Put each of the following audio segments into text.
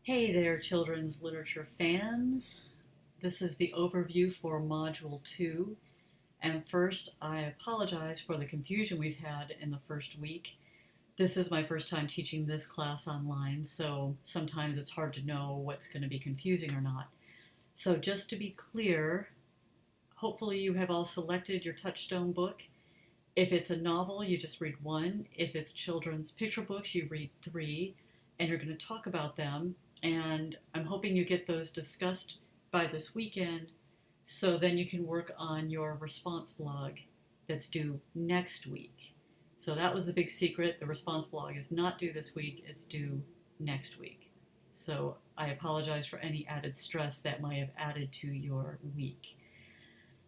Hey there, children's literature fans. This is the overview for Module 2. And first, I apologize for the confusion we've had in the first week. This is my first time teaching this class online, so sometimes it's hard to know what's going to be confusing or not. So just to be clear, hopefully you have all selected your Touchstone book. If it's a novel, you just read one. If it's children's picture books, you read three, and you're going to talk about them. And I'm hoping you get those discussed by this weekend so then you can work on your response blog that's due next week. So that was the big secret. The response blog is not due this week, it's due next week. So I apologize for any added stress that might have added to your week.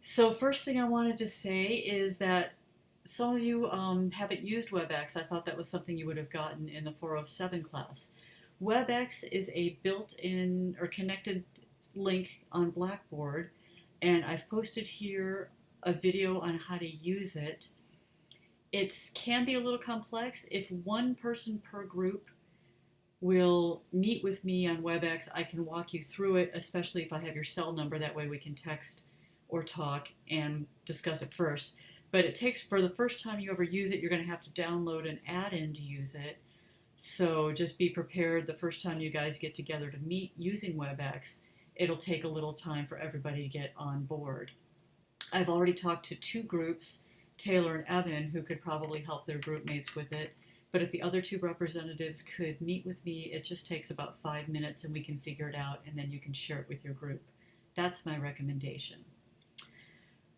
So first thing I wanted to say is that some of you haven't used WebEx. I thought that was something you would have gotten in the 407 class. WebEx is a built-in or connected link on Blackboard, and I've posted here a video on how to use it. It can be a little complex. If one person per group will meet with me on WebEx, I can walk you through it, especially if I have your cell number. That way we can text or talk and discuss it first. But it takes, for the first time you ever use it, you're going to have to download an add-in to use it. So just be prepared the first time you guys get together to meet using WebEx. It'll take a little time for everybody to get on board. I've already talked to two groups, Taylor and Evan, who could probably help their group mates with it. But if the other two representatives could meet with me, it just takes about 5 minutes and we can figure it out, and then you can share it with your group. That's my recommendation.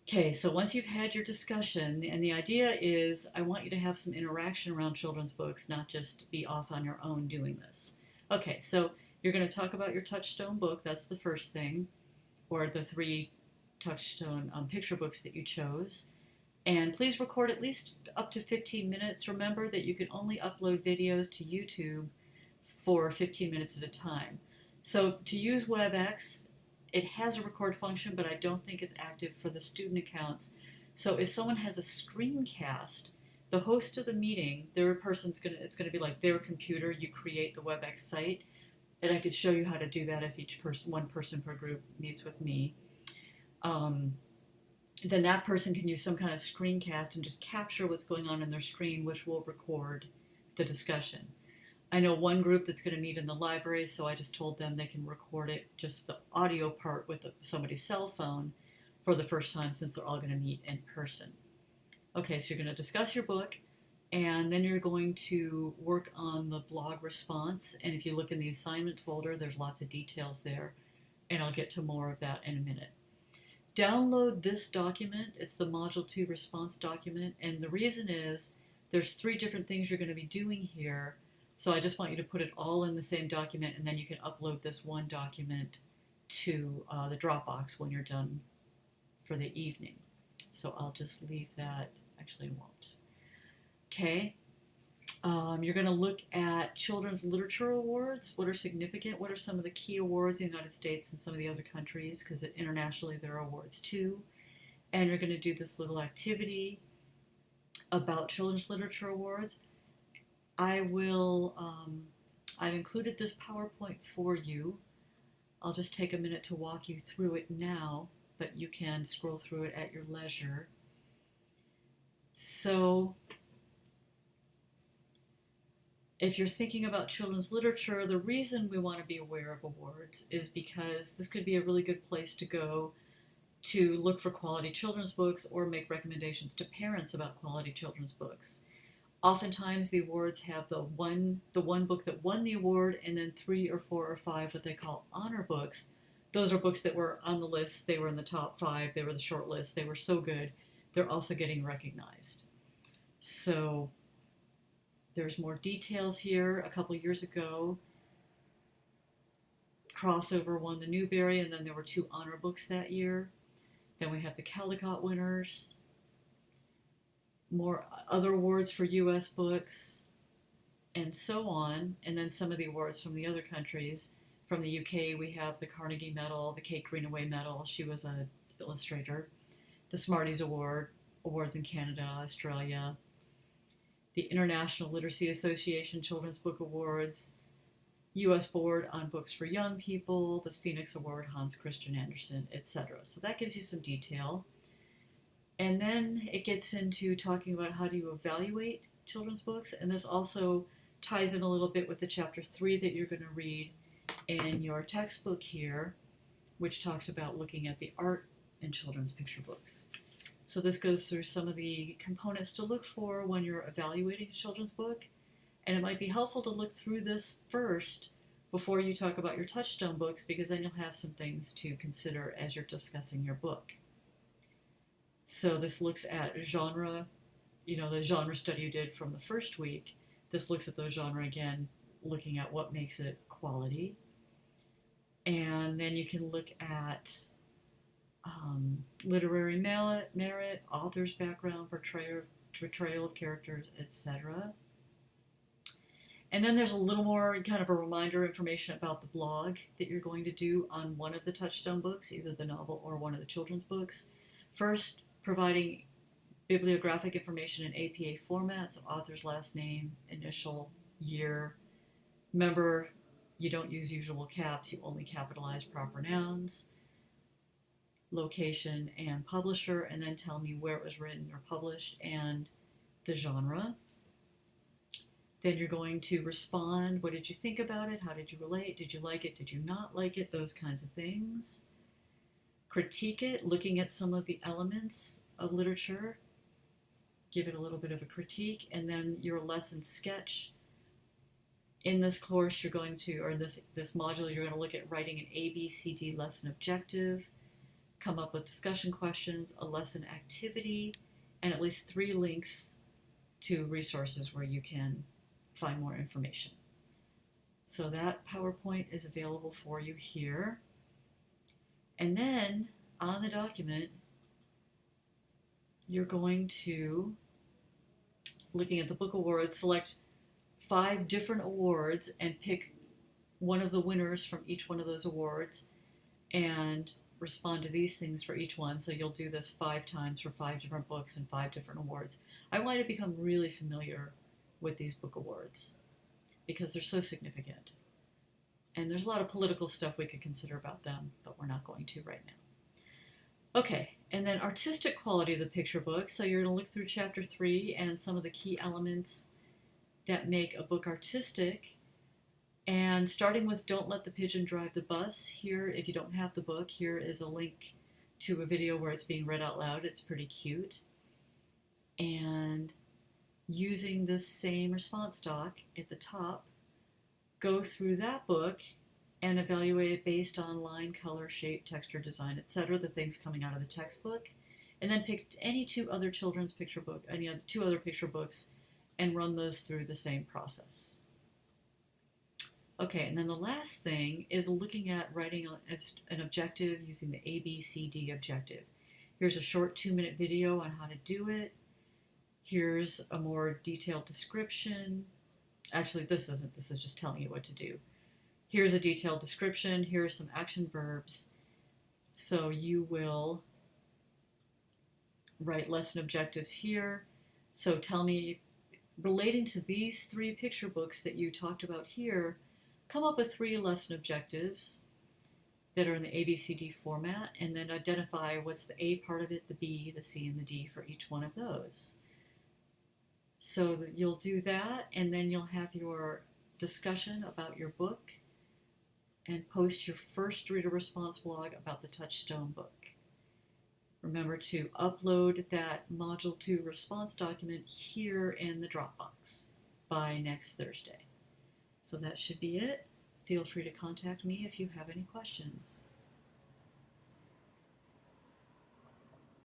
Okay, so once you've had your discussion, and the idea is I want you to have some interaction around children's books, not just be off on your own doing this. Okay, so you're going to talk about your Touchstone book. That's the first thing, or the three Touchstone picture books that you chose. And please record at least up to 15 minutes. Remember that you can only upload videos to YouTube for 15 minutes at a time. So to use WebEx, it has a record function, but I don't think it's active for the student accounts. So if someone has a screencast, the host of the meeting, it's gonna be like their computer. You create the WebEx site, and I could show you how to do that if one person per group meets with me. Then that person can use some kind of screencast and just capture what's going on their screen, which will record the discussion. I know one group that's going to meet in the library, so I just told them they can record it, just the audio part with somebody's cell phone for the first time since they're all going to meet in person. Okay, so you're going to discuss your book, and then you're going to work on the blog response. And if you look in the assignment folder, there's lots of details there, and I'll get to more of that in a minute. Download this document. It's the Module 2 response document, and the reason is there's 3 different things you're going to be doing here. So I just want you to put it all in the same document, and then you can upload this one document to the Dropbox when you're done for the evening. So I'll just leave that. Actually, I won't. Okay. You're going to look at Children's Literature Awards. What are significant? What are some of the key awards in the United States and some of the other countries? Because internationally there are awards too. And you're going to do this little activity about Children's Literature Awards. I've included this PowerPoint for you. I'll just take a minute to walk you through it now, but you can scroll through it at your leisure. So, if you're thinking about children's literature, the reason we want to be aware of awards is because this could be a really good place to go to look for quality children's books or make recommendations to parents about quality children's books. Oftentimes the awards have the one book that won the award, and then 3 or 4 or 5 what they call honor books. Those are books that were on the list, they were in the top 5, they were the short list, they were so good, they're also getting recognized. So there's more details here. A couple years ago, Crossover won the Newbery, and then there were 2 honor books that year. Then we have the Caldecott winners. More other awards for U.S. books, and so on. And then some of the awards from the other countries. From the UK, we have the Carnegie Medal, the Kate Greenaway Medal. She was an illustrator. The Smarties Award, awards in Canada, Australia. The International Literacy Association Children's Book Awards, U.S. Board on Books for Young People, the Phoenix Award, Hans Christian Andersen, etc. So that gives you some detail. And then it gets into talking about how do you evaluate children's books, and this also ties in a little bit with the chapter 3 that you're going to read in your textbook here, which talks about looking at the art in children's picture books. So this goes through some of the components to look for when you're evaluating a children's book, and it might be helpful to look through this first before you talk about your touchstone books, because then you'll have some things to consider as you're discussing your book. So this looks at genre, the genre study you did from the first week. This looks at those genre again, looking at what makes it quality. And then you can look at literary merit, author's background, portrayal of characters, etc. And then there's a little more kind of a reminder information about the blog that you're going to do on one of the touchstone books, either the novel or one of the children's books. First, providing bibliographic information in APA format, so author's last name, initial, year. Remember, you don't use usual caps, you only capitalize proper nouns, location and publisher, and then tell me where it was written or published and the genre. Then you're going to respond. What did you think about it? How did you relate? Did you like it? Did you not like it? Those kinds of things. Critique it, looking at some of the elements of literature. Give it a little bit of a critique, and then your lesson sketch. In this course, you're going to, or this module, you're going to look at writing an ABCD lesson objective, come up with discussion questions, a lesson activity, and at least 3 links to resources where you can find more information. So that PowerPoint is available for you here. And then on the document, you're going to, looking at the book awards, select 5 different awards and pick one of the winners from each one of those awards and respond to these things for each one. So you'll do this 5 times for 5 different books and 5 different awards. I want you to become really familiar with these book awards because they're so significant. And there's a lot of political stuff we could consider about them, but we're not going to right now. Okay, and then artistic quality of the picture book. So you're going to look through chapter 3 and some of the key elements that make a book artistic. And starting with Don't Let the Pigeon Drive the Bus. Here, if you don't have the book, here is a link to a video where it's being read out loud. It's pretty cute. And using this same response doc at the top, go through that book and evaluate it based on line, color, shape, texture, design, etc., the things coming out of the textbook, and then pick any 2 other children's picture book, any other 2 other picture books, and run those through the same process. Okay, and then the last thing is looking at writing an objective using the ABCD objective. Here's a short 2-minute video on how to do it. Here's a more detailed description. Actually, this isn't. This is just telling you what to do. Here's a detailed description. Here are some action verbs. So you will write lesson objectives here. So tell me, relating to these 3 picture books that you talked about here, come up with 3 lesson objectives that are in the ABCD format, and then identify what's the A part of it, the B, the C, and the D for each one of those. So you'll do that, and then you'll have your discussion about your book and post your first reader response blog about the Touchstone book. Remember to upload that Module 2 response document here in the Dropbox by next Thursday. So that should be it. Feel free to contact me if you have any questions.